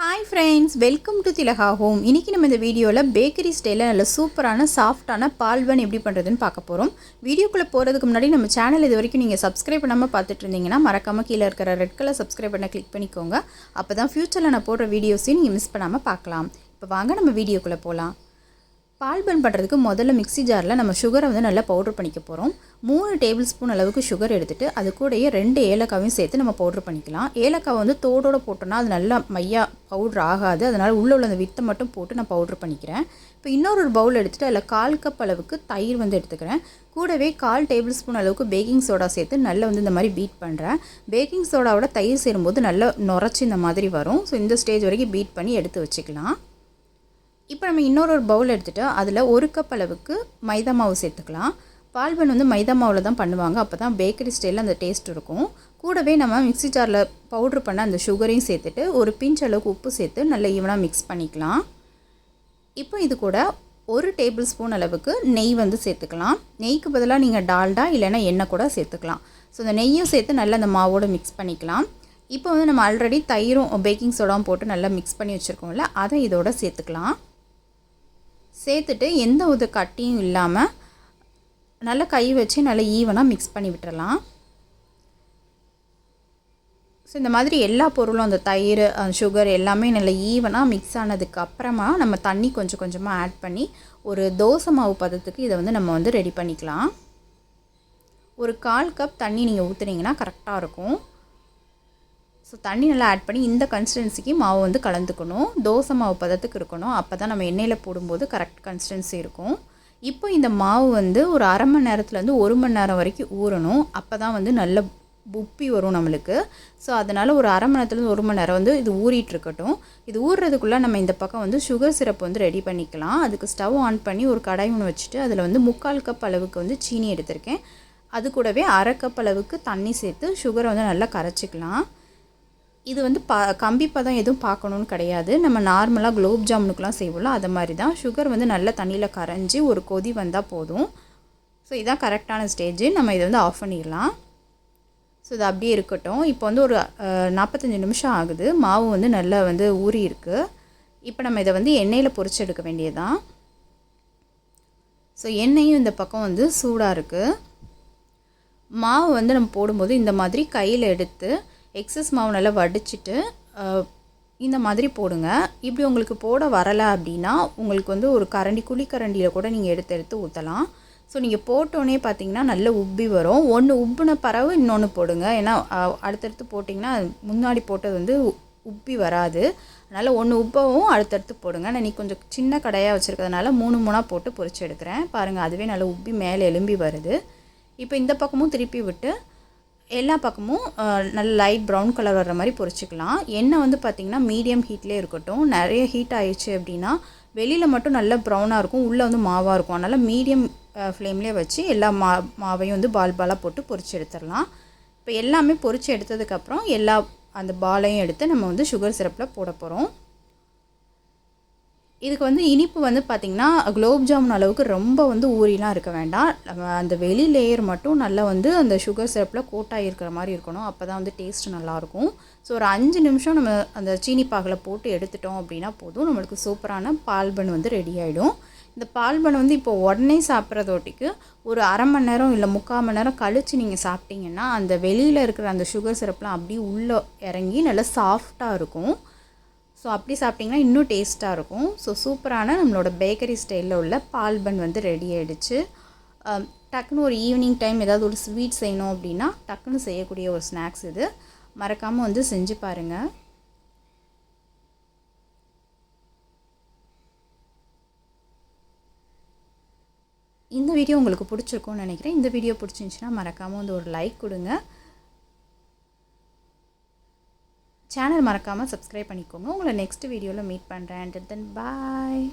Hi friends, welcome to Tilaha Home. இன்னைக்கு நம்ம இந்த வீடியோல பேக்கரி ஸ்டைல்ல நல்ல சூப்பரான சாஃப்ட்டான பால் பன் எப்படி பண்றதுன்னு பார்க்க போறோம். வீடியோக்குள்ள போறதுக்கு முன்னாடி நம்ம சேனல் இதுவரைக்கும் நீங்க Subscribe பண்ணாம பார்த்துட்டு இருந்தீங்கன்னா மறக்காம கீழ இருக்கிற ரெட் கலர் Subscribe பட்டனை கிளிக் பண்ணிக்கோங்க. அப்பதான் ஃபியூச்சர்ல நான் போடுற வீடியோஸையும் நீங்க மிஸ் பண்ணாம பார்க்கலாம். இப்போ வாங்க நம்ம வீடியோக்குள்ள போலாம். பால் பன் பண்ணுறதுக்கு முதல்ல மிக்ஸி ஜாரில் நம்ம சுகரை வந்து நல்லா பவுடர் பண்ணிக்க போகிறோம். 3 டேபிள் ஸ்பூன் அளவுக்கு சுகர் எடுத்துகிட்டு அது கூடயே 2 ஏலக்காவையும் சேர்த்து நம்ம பவுடர் பண்ணிக்கலாம். ஏலக்காவை வந்து தோடோடு போட்டோன்னா அது நல்லா மையா பவுடர் ஆகாது. அதனால் உள்ளே உள்ள அந்த வித்தை மட்டும் போட்டு நான் பவுடர் பண்ணிக்கிறேன். இப்போ இன்னொரு பவுல் எடுத்துகிட்டு அதில் 1/4 கப் அளவுக்கு தயிர் வந்து எடுத்துக்கிறேன். கூடவே 1/4 டேபிள் ஸ்பூன் அளவுக்கு பேக்கிங் சோடா சேர்த்து நல்லா வந்து இந்த மாதிரி பீட் பண்ணுறேன். பேக்கிங் சோடாவோட தயிர் சேரும்போது நல்லா நுரைச்சி இந்த மாதிரி வரும். ஸோ இந்த ஸ்டேஜ் வரைக்கும் பீட் பண்ணி எடுத்து வச்சுக்கலாம். இப்போ நம்ம இன்னொரு பவுல் எடுத்துகிட்டு அதில் 1 கப் அளவுக்கு மைதா மாவு சேர்த்துக்கலாம். பால் பன் வந்து மைதா மாவில் தான் பண்ணுவாங்க. அப்போ தான் பேக்கரி ஸ்டைலில் அந்த டேஸ்ட் இருக்கும். கூடவே நம்ம மிக்ஸி ஜாரில் பவுட்ரு பண்ண அந்த சுகரையும் சேர்த்துட்டு ஒரு பிஞ்ச் அளவுக்கு உப்பு சேர்த்து நல்லா ஈவனாக மிக்ஸ் பண்ணிக்கலாம். இப்போ இது கூட 1 டேபிள் ஸ்பூன் அளவுக்கு நெய் வந்து சேர்த்துக்கலாம். நெய்க்கு பதிலாக நீங்கள் டால்டா இல்லைன்னா எண்ணெய் கூட சேர்த்துக்கலாம். ஸோ அந்த நெய்யும் சேர்த்து நல்லா அந்த மாவோடு மிக்ஸ் பண்ணிக்கலாம். இப்போ வந்து நம்ம ஆல்ரெடி தயிரும் பேக்கிங் சோடாவும் போட்டு நல்லா மிக்ஸ் பண்ணி வச்சுருக்கோம்ல, அதை இதோட சேர்த்துக்கலாம். சேர்த்துட்டு எந்த ஒரு கட்டியும் இல்லாமல் நல்லா கை வச்சு நல்லா ஈவனாக மிக்ஸ் பண்ணி விட்டுறலாம். ஸோ இந்த மாதிரி எல்லா பொருளும் அந்த தயிர் சுகர் எல்லாமே நல்லா ஈவனாக மிக்ஸ் ஆனதுக்கு அப்புறமா நம்ம தண்ணி கொஞ்சம் கொஞ்சமாக ஆட் பண்ணி ஒரு தோசை மாவு பதத்துக்கு இதை வந்து நம்ம வந்து ரெடி பண்ணிக்கலாம். ஒரு 1/4 கப் தண்ணி நீங்கள் ஊற்றுனீங்கன்னா கரெக்டாக இருக்கும். ஸோ தண்ணி நல்லா ஆட் பண்ணி இந்த கன்சிஸ்டன்சிக்கு மாவு வந்து கலந்துக்கணும். தோசை மாவு பதத்துக்கு இருக்கணும். அப்போ தான் நம்ம எண்ணெயில் போடும்போது கரெக்ட் கன்சிஸ்டன்சி இருக்கும். இப்போ இந்த மாவு வந்து ஒரு 1/2 மணி நேரத்துலேருந்து 1 மணி நேரம் வரைக்கும் ஊறணும். அப்போ தான் வந்து நல்ல உப்பி வரும் நம்மளுக்கு. ஸோ அதனால் ஒரு 1/2 மணி நேரத்துலேருந்து 1 மணி நேரம் வந்து இது ஊறிட்டுருக்கட்டும். இது ஊறுறதுக்குள்ளே நம்ம இந்த பக்கம் வந்து சுகர் சிரப் வந்து ரெடி பண்ணிக்கலாம். அதுக்கு ஸ்டவ் ஆன் பண்ணி ஒரு கடாய் ஒன்று வச்சுட்டு அதில் வந்து 3/4 கப் அளவுக்கு வந்து சீனி எடுத்திருக்கேன். அது கூடவே 1/2 கப் அளவுக்கு தண்ணி சேர்த்து சுகரை வந்து நல்லா கரைச்சிக்கலாம். இது வந்து கம்பி பதம் எதுவும் பார்க்கணுன்னு கிடையாது. நம்ம நார்மலாக குலோப் ஜாமுனுக்குலாம் செய்வோம்ல, அது மாதிரி தான். சுகர் வந்து நல்லா தண்ணியில் கரைஞ்சி ஒரு கொதி வந்தால் போதும். ஸோ இதான் கரெக்டான ஸ்டேஜ். நம்ம இதை வந்து ஆஃப் பண்ணிடலாம். ஸோ இது அப்படியே இருக்கட்டும். இப்போ வந்து ஒரு 45 நிமிஷம் ஆகுது. மாவு வந்து நல்லா வந்து ஊறி இருக்குது. இப்போ நம்ம இதை வந்து எண்ணெயில் பொரிச்சு எடுக்க வேண்டியதுதான். ஸோ எண்ணெயும் இந்த பக்கம் வந்து சூடாக இருக்குது. மாவு வந்து நம்ம போடும்போது இந்த மாதிரி கையில் எடுத்து எக்ஸஸ் மாவு நல்லா வடிச்சிட்டு இந்த மாதிரி போடுங்க. இப்படி உங்களுக்கு போட வரலை அப்படின்னா உங்களுக்கு வந்து ஒரு குழிக்கரண்டியில் கூட நீங்கள் எடுத்து ஊற்றலாம். ஸோ நீங்கள் போட்டோன்னே பார்த்தீங்கன்னா நல்ல உப்பி வரும். ஒன்று உப்புன பறவு இன்னொன்று போடுங்க. ஏன்னா அடுத்தடுத்து போட்டிங்கன்னா முன்னாடி போட்டது வந்து உப்பி வராது. அதனால் ஒன்று உப்பவும் அடுத்தடுத்து போடுங்க. நான் நீ கொஞ்சம் சின்ன கடையாக வச்சுருக்கிறதுனால 3 3ஆக போட்டு பொரிச்சு எடுக்கிறேன். பாருங்கள், அதுவே நல்லா உப்பி மேலே எலும்பி வருது. இப்போ இந்த பக்கமும் திருப்பி விட்டு எல்லா பக்கமும் நல்ல லைட் ப்ரௌன் கலர் வர்ற மாதிரி பொரிச்சிக்கலாம். எண்ணெய் வந்து பார்த்திங்கன்னா மீடியம் ஹீட்லேயே இருக்கட்டும். நிறைய ஹீட் ஆயிடுச்சு அப்படின்னா வெளியில் மட்டும் நல்லா ப்ரௌனாக இருக்கும், உள்ளே வந்து மாவாக இருக்கும். அதனால் மீடியம் ஃப்ளேம்லேயே வச்சு எல்லா மாவையும் வந்து பாலாக போட்டு பொரிச்சு எடுத்துடலாம். இப்போ எல்லாமே பொரிச்சு எடுத்ததுக்கப்புறம் எல்லா அந்த பாலையும் எடுத்து நம்ம வந்து சுகர் சிரப்பில் போட போகிறோம். இதுக்கு வந்து இனிப்பு வந்து பார்த்திங்கன்னா குலோப் ஜாமுன் அளவுக்கு ரொம்ப வந்து ஊறிலாம் இருக்க வேண்டாம். நம்ம அந்த வெளி லேயர் மட்டும் நல்லா வந்து அந்த சுகர் சிரப்பில் கோட்டாகி இருக்கிற மாதிரி இருக்கணும். அப்போ தான் வந்து டேஸ்ட்டு நல்லாயிருக்கும். ஸோ ஒரு 5 நிமிஷம் நம்ம அந்த சீனி பாகில் போட்டு எடுத்துட்டோம் அப்படின்னா போதும். நம்மளுக்கு சூப்பரான பால் பன் வந்து ரெடி ஆகிடும். இந்த பால் பன் வந்து இப்போ உடனே சாப்பிட்றதோட்டிக்கு ஒரு 1/2 மணி நேரம் இல்லை 3/4 மணி நேரம் கழித்து நீங்கள் சாப்பிட்டீங்கன்னா அந்த வெளியில் இருக்கிற அந்த சுகர் சிரப்லாம் அப்படியே உள்ளே இறங்கி நல்லா சாஃப்டாக இருக்கும். ஸோ அப்படி சாப்பிட்டிங்கன்னா இன்னும் டேஸ்ட்டாக இருக்கும். ஸோ சூப்பரான நம்மளோட பேக்கரி ஸ்டைலில் உள்ள பால் பன் வந்து ரெடி ஆகிடுச்சு. டக்குன்னு ஒரு ஈவினிங் டைம் ஏதாவது ஒரு ஸ்வீட் செய்யணும் அப்படின்னா டக்குன்னு செய்யக்கூடிய ஒரு ஸ்நாக்ஸ் இது. மறக்காமல் வந்து செஞ்சு பாருங்கள். இந்த வீடியோ உங்களுக்கு பிடிச்சிருக்கும்னு நினைக்கிறேன். இந்த வீடியோ பிடிச்சிருந்துச்சின்னா மறக்காமல் வந்து ஒரு லைக் கொடுங்க. சேனல் மறக்காமல் சப்ஸ்கிரைப் பண்ணிக்கோங்க. உங்களை நெக்ஸ்ட் வீடியோவில் மீட் பண்ணுறேன். And then bye.